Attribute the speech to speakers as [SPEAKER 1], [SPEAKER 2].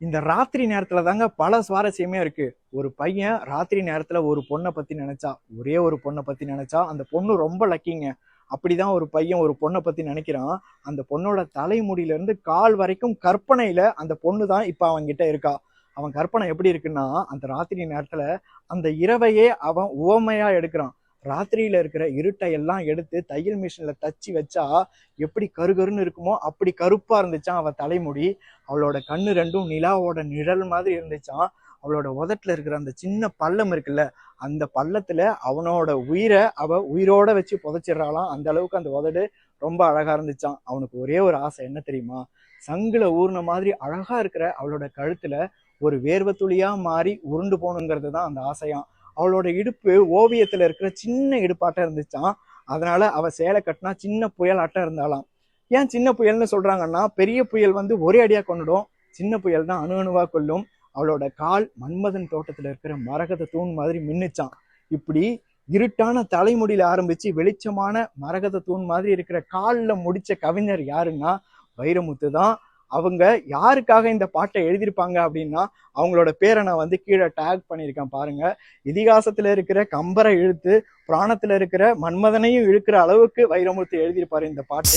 [SPEAKER 1] இந்த ராத்திரி நேரத்துல தாங்க பல சுவாரஸ்யமே இருக்கு. ஒரு பையன் ராத்திரி நேரத்துல ஒரு பொண்ணை பத்தி நினைச்சா, ஒரே ஒரு பொண்ணை பத்தி நினைச்சா, அந்த பொண்ணு ரொம்ப லக்கிங்க. அப்படிதான் ஒரு பையன் ஒரு பொண்ணை பத்தி நினைக்கிறான். அந்த பொண்ணோட தலைமுடியில இருந்து கால் வரைக்கும் கற்பனையில அந்த பொண்ணு தான் இப்ப அவன் கிட்ட இருக்கா. அவன் கற்பனை எப்படி இருக்குன்னா, அந்த ராத்திரி நேரத்துல அந்த இரவையே அவன் உவமையா எடுக்கிறான். ராத்திரியில இருக்கிற இருட்டை எல்லாம் எடுத்து தையல் மிஷின்ல தச்சு வச்சா எப்படி கருகருன்னு இருக்குமோ அப்படி கருப்பா இருந்துச்சான் அவ தலைமுடி. அவளோட கண்ணு ரெண்டும் நிலாவோட நிழல் மாதிரி இருந்துச்சான். அவளோட உதட்டுல இருக்கிற அந்த சின்ன பள்ளம் இருக்குல்ல, அந்த பள்ளத்துல அவனோட உயிரை அவ உயிரோட வச்சு புதைச்சிடறாளாம். அந்த அளவுக்கு அந்த உதடு ரொம்ப அழகா இருந்துச்சான். அவனுக்கு ஒரே ஒரு ஆசை என்ன தெரியுமா? சங்குல ஊர்ன மாதிரி அழகா இருக்கிற அவளோட கழுத்துல ஒரு வேர்வை துளியா மாறி உருண்டு போகணுங்கிறது தான் அந்த ஆசையாம். அவளோட இடுப்பு ஓவியத்துல இருக்கிற சின்ன இடுப்பாட்டம் இருந்துச்சான். அதனால அவ சேலை கட்டினா சின்ன புயல் ஆட்டம் இருந்தாலாம். ஏன் சின்ன புயல்னு சொல்றாங்கன்னா, பெரிய புயல் வந்து ஒரே அடியா கொண்டுடும், சின்ன புயல் தான் அணு அணுவா கொல்லும். அவளோட கால் மன்மதன் தோட்டத்துல இருக்கிற மரகத தூண் மாதிரி மின்னுச்சான். இப்படி இருட்டான தலைமுடியில ஆரம்பிச்சு வெளிச்சமான மரகத தூண் மாதிரி இருக்கிற கால்ல முடிச்ச கவிஞர் யாருன்னா வைரமுத்து தான். அவங்க யாருக்காக இந்த பாட்டை எழுதியிருப்பாங்க அப்படின்னா, அவங்களோட பேரை நான் வந்து கீழே டேக் பண்ணியிருக்கேன் பாருங்க. இதிகாசத்துல இருக்கிற கம்பரை இழுத்து புராணத்துல இருக்கிற மன்மதனையும் இழுக்கிற அளவுக்கு வைரமுத்து எழுதியிருப்பாரு இந்த பாட்டு.